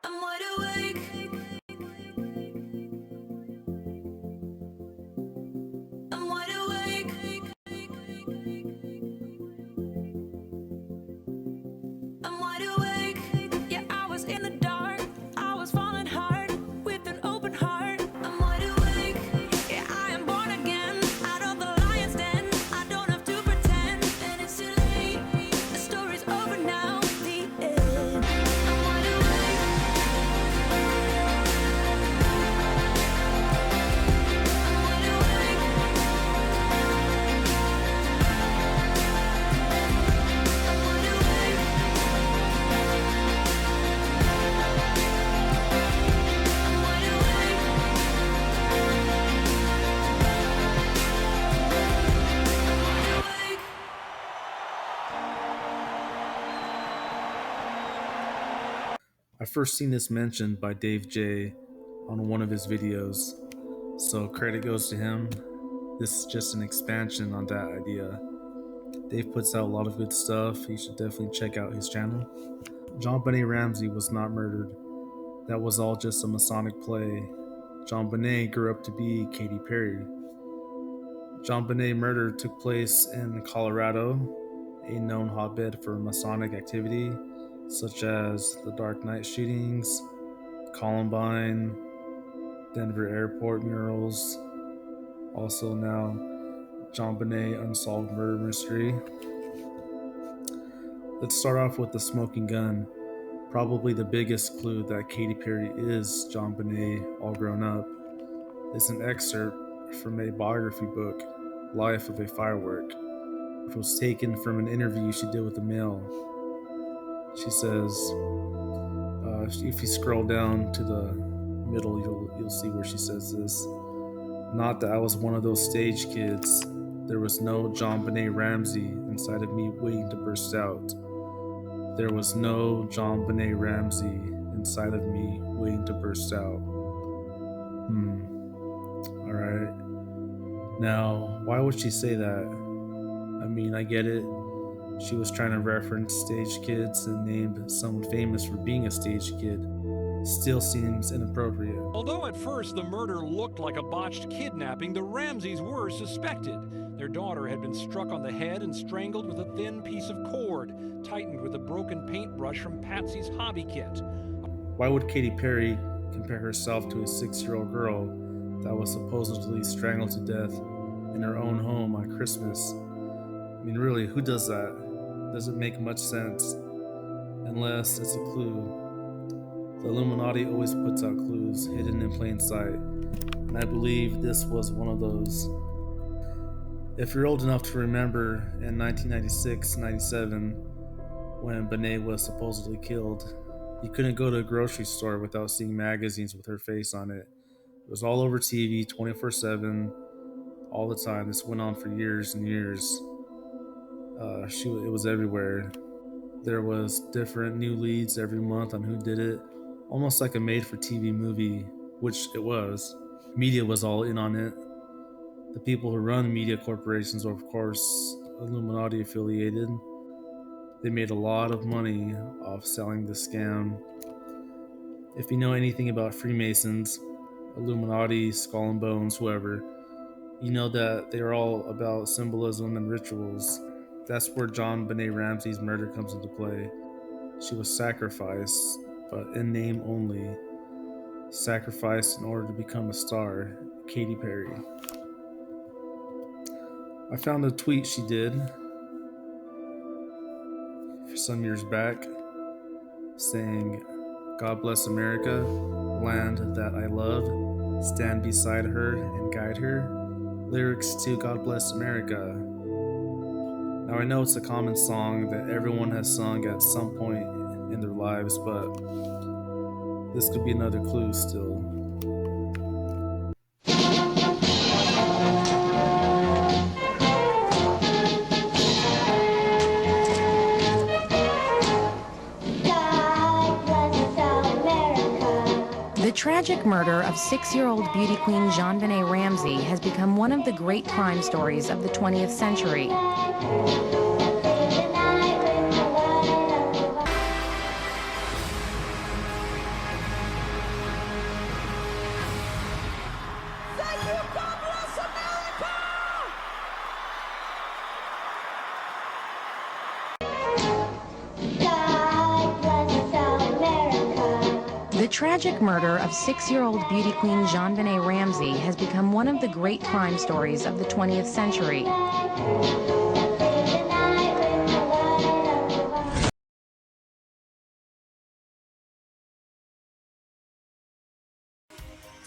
I'm wide awake. I'm wide awake. I'm wide awake. Yeah, I was in the dark. I was falling hard with an open heart. I'm wide awake. Yeah, I am born again out of the lion's den. I don't have to pretend, and it's too late. The story's over now. The end. I'm wide awake. I'm wide awake. I'm wide awake. I'm wide awake. I'm wide awake. I first seen this mentioned by Dave J on one of his videos, so credit goes to him. This is just an expansion on that idea. Dave puts out a lot of good stuff. You should definitely check out his channel. JonBenet Ramsey was not murdered. That was all just a Masonic play. JonBenet grew up to be Katy Perry. JonBenet murder took place in Colorado, a known hotbed for Masonic activity, such as the Dark Knight shootings, Columbine, Denver airport murals, also now JonBenet Unsolved Murder Mystery. Let's start off with the smoking gun. Probably the biggest clue that Katy Perry is JonBenet all grown up is an excerpt from a biography book, Life of a Firework, which was taken from an interview she did with the Mail. She says, if you scroll down to the middle, you'll see where she says this. Not that I was one of those stage kids. There was no JonBenet Ramsey inside of me waiting to burst out. There was no JonBenet Ramsey inside of me waiting to burst out. Alright. Now, why would she say that? I mean, I get it. She was trying to reference stage kids and named someone famous for being a stage kid. Still seems inappropriate. Although at first the murder looked like a botched kidnapping, the Ramseys were suspected. Their daughter had been struck on the head and strangled with a thin piece of cord, tightened with a broken paintbrush from Patsy's hobby kit. Why would Katy Perry compare herself to a 6-year-old girl that was supposedly strangled to death in her own home on Christmas? I mean, really, who does that? Doesn't make much sense, unless it's a clue. The Illuminati always puts out clues hidden in plain sight, and I believe this was one of those. If you're old enough to remember in 1996-97, when Benet was supposedly killed, you couldn't go to a grocery store without seeing magazines with her face on it. It was all over TV 24/7, all the time. This went on for years and years. It was everywhere. There was different new leads every month on who did it, almost like a made-for-TV movie, which it was. Media was all in on it. The people who run media corporations are, of course, Illuminati affiliated. They made a lot of money off selling the scam. If you know anything about Freemasons, Illuminati, Skull and Bones, whoever, you know that they are all about symbolism and rituals. That's where JonBenet Ramsey's murder comes into play. She was sacrificed, but in name only. Sacrificed in order to become a star, Katy Perry. I found a tweet she did for some years back saying, "God bless America, land that I love, stand beside her and guide her." Lyrics to God Bless America. Now I know it's a common song that everyone has sung at some point in their lives, but this could be another clue still. The tragic murder of 6-year-old beauty queen JonBenet Ramsey has become one of the great crime stories of the 20th century. tragic murder of 6-year-old beauty queen JonBenet Ramsey has become one of the great crime stories of the 20th century. Do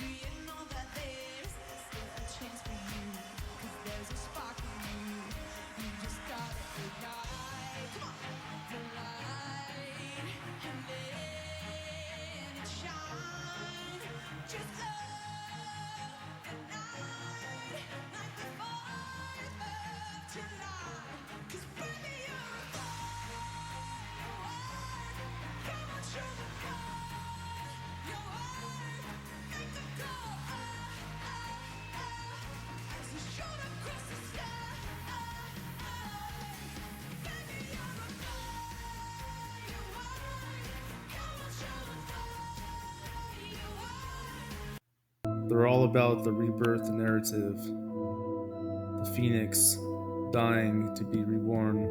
you know that there's still a chance for you? 'Cause there's a spark in you. You just gotta ignite. Come on, the light, and then it shine. Just love the night, like the 4th of July. 'Cause baby, you're a firework. Come on, show the world your worth. Make them go as you shoot across the sky. Baby, you're a firework. Come on, show the world your worth. They're all about the rebirth narrative, the phoenix dying to be reborn.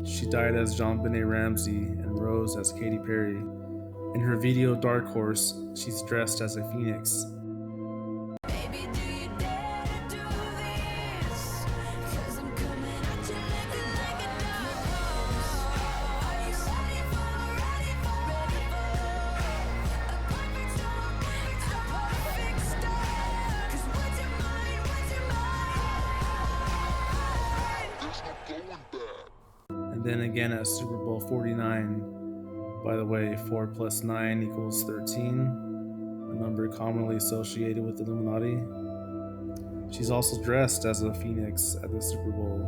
She died as JonBenet Ramsey and rose as Katy Perry. In her video Dark Horse, she's dressed as a phoenix. Baby, do you dare to do this? 'Cause I'm coming at you looking like a nose. Are you ready for a perfect storm? A perfect storm. 'Cause what's your mind? What's your mind? There's no going back. And then again at Super Bowl 49. By the way, 4 plus 9 equals 13, a number commonly associated with the Illuminati. She's also dressed as a phoenix at the Super Bowl,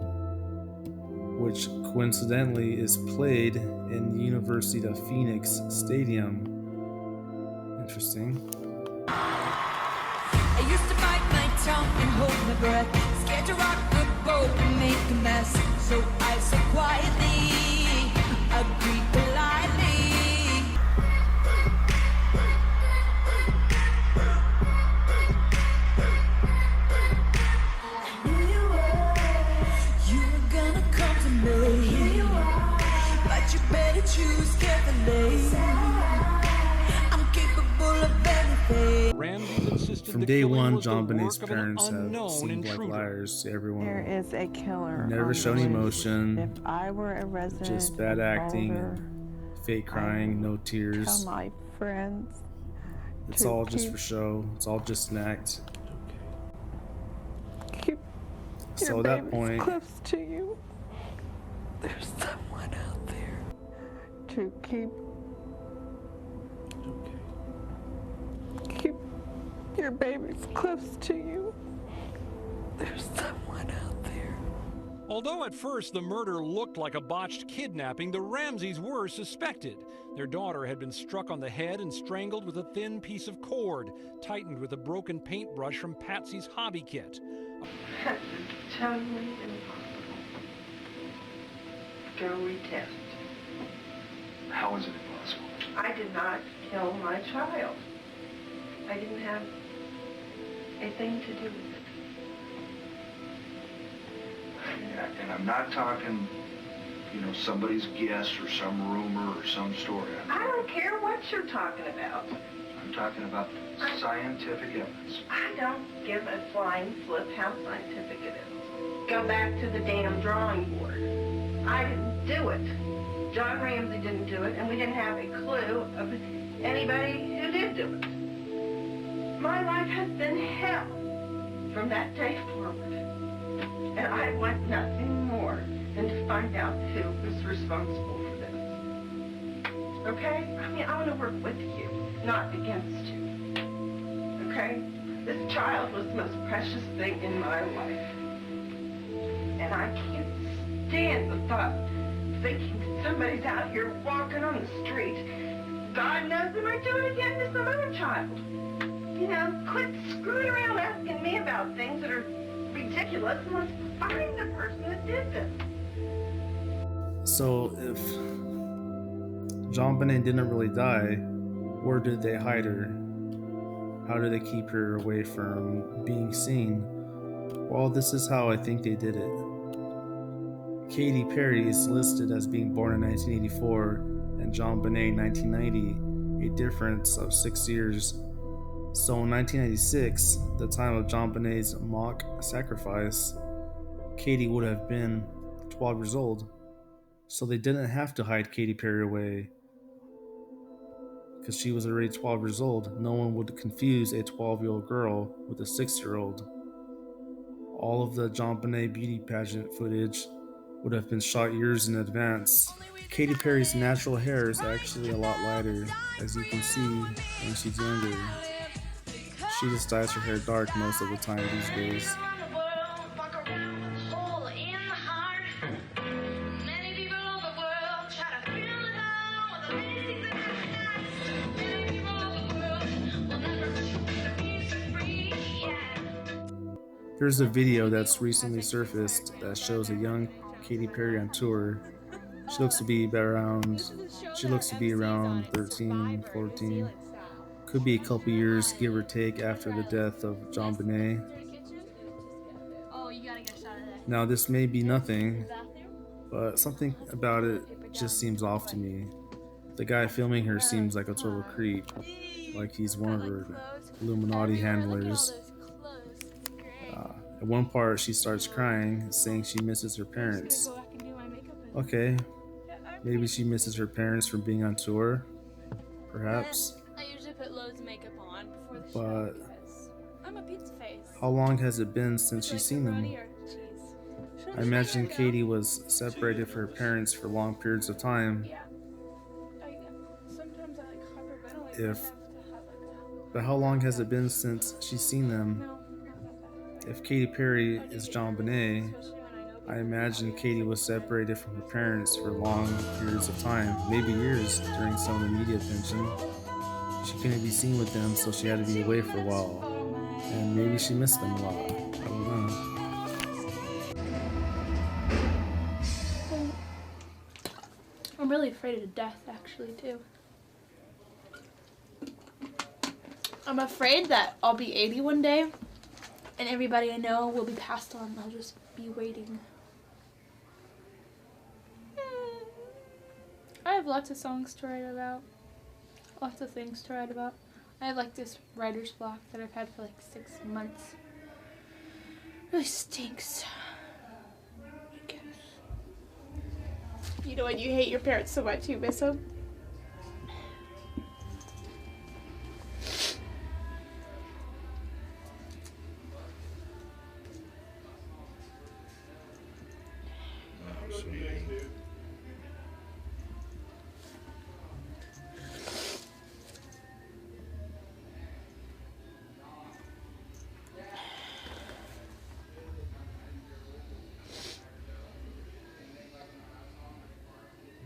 which coincidentally is played in the University of Phoenix Stadium. Interesting. I used to bite my tongue and hold my breath, scared to rock the boat and make a mess. So I said quietly, agreed politely. I knew you were gonna come to me, but you better choose carefully. I'm capable of anything. Ramsey's insisted From the day killing one, was the JonBenet's work of an parents have unknown seemed like intruder. liars to everyone. There is a killer. Never on show the any loose. emotion, If I were a resident just bad of acting, Boulder, fake crying, no tell tears. my friends It's to all just keep- for show. It's all just an act. keep So your at that babies point, close to you. There's someone out there to keep your babies close to you. There's someone out there. Although at first the murder looked like a botched kidnapping, the Ramseys were suspected. Their daughter had been struck on the head and strangled with a thin piece of cord, tightened with a broken paintbrush from Patsy's hobby kit. That is totally impossible. Go retest. How is it impossible? I did not kill my child. I didn't have a thing to do with it. And I'm not talking, somebody's guess or some rumor or some story. I don't care what you're talking about. I'm talking about scientific evidence. I don't give a flying flip how scientific it is. Go back to the damn drawing board. I didn't do it. John Ramsey didn't do it, and we didn't have a clue of anybody who did do it. My life has been hell from that day forward. And I want nothing more than to find out who was responsible for this. Okay? I mean, I want to work with you, not against you. Okay? This child was the most precious thing in my life. And I can't stand the thought of thinking somebody's out here walking on the street. God knows they might do it again to some other child. Quit screwing around asking me about things that are ridiculous and let's find the person that did this. So if JonBenet didn't really die, where did they hide her? How did they keep her away from being seen? Well, this is how I think they did it. Katy Perry is listed as being born in 1984 and JonBenet 1990, a difference of 6 years. So in 1996, the time of JonBenet's mock sacrifice, Katy would have been 12 years old. So they didn't have to hide Katy Perry away because she was already 12 years old. No one would confuse a 12-year-old girl with a 6-year-old. All of the JonBenet beauty pageant footage would have been shot years in advance. Katy Perry's natural hair is actually a lot lighter, as you can see when she's younger. She just dyes her hair dark most of the time these days. Here's a video that's recently surfaced that shows a young Katy Perry on tour. She looks to be around 13, 14. Could be a couple years, give or take, after the death of JonBenet. Now, this may be nothing, but something about it just seems off to me. The guy filming her seems like a total creep, like he's one of her Illuminati handlers. At one part, she starts crying, saying she misses her parents. Okay, maybe she misses her parents from being on tour, perhaps. I usually put loads of makeup on before the But show because I'm a pizza face. how long has it been since she's seen them? I imagine Katy was separated from her parents for long periods of time. Yeah. Sometimes I like hyperventilate. But how long has it been since she's seen them? No. If Katy Perry is JonBenet, I imagine Katy was separated from her parents for long periods of time, maybe years, during some of the media attention. She couldn't be seen with them, so she had to be away for a while. And maybe she missed them a lot. I don't know. I'm really afraid of death, actually, too. I'm afraid that I'll be 80 one day, and everybody I know will be passed on. I'll just be waiting. I have lots of songs to write about. Lots of things to write about. I have like this writer's block that I've had for like 6 months. It really stinks. I guess. You know when you hate your parents so much you miss them?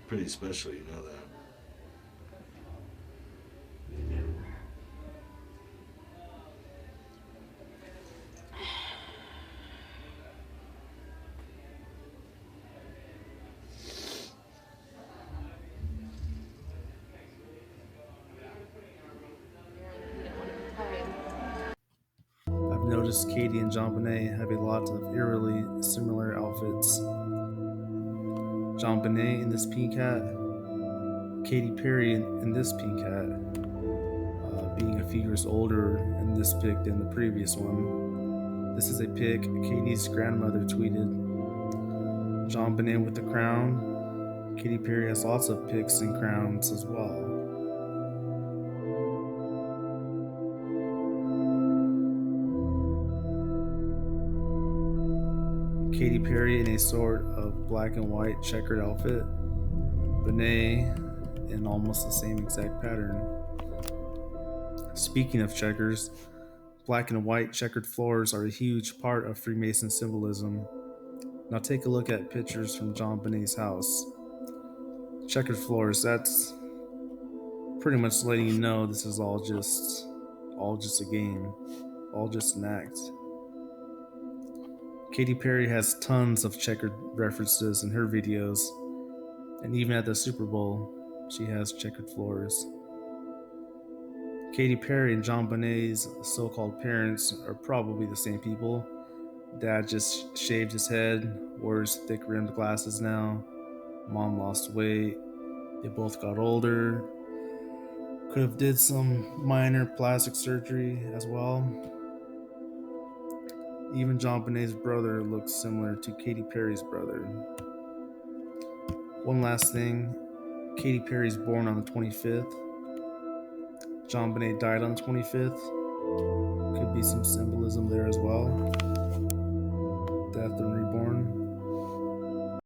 Pretty special, you know that. I've noticed Katy and JonBenet have a lot of eerily similar outfits. JonBenet in this pink hat, Katy Perry in this pink hat, being a few years older in this pic than the previous one. This is a pic Katy's grandmother tweeted. JonBenet with the crown. Katy Perry has lots of pics and crowns as well. Katy Perry in a sort of black and white checkered outfit. Benet in almost the same exact pattern. Speaking of checkers, black and white checkered floors are a huge part of Freemason symbolism. Now take a look at pictures from JonBenet's house. Checkered floors, that's pretty much letting you know this is all just a game, all just an act. Katy Perry has tons of checkered references in her videos, and even at the Super Bowl, she has checkered floors. Katy Perry and JonBenet's so-called parents are probably the same people. Dad just shaved his head, wears thick-rimmed glasses now. Mom lost weight. They both got older. Could have did some minor plastic surgery as well. Even JonBenet's brother looks similar to Katy Perry's brother. One last thing, Katy Perry's born on the 25th. JonBenet died on the 25th. Could be some symbolism there as well. Death and reborn.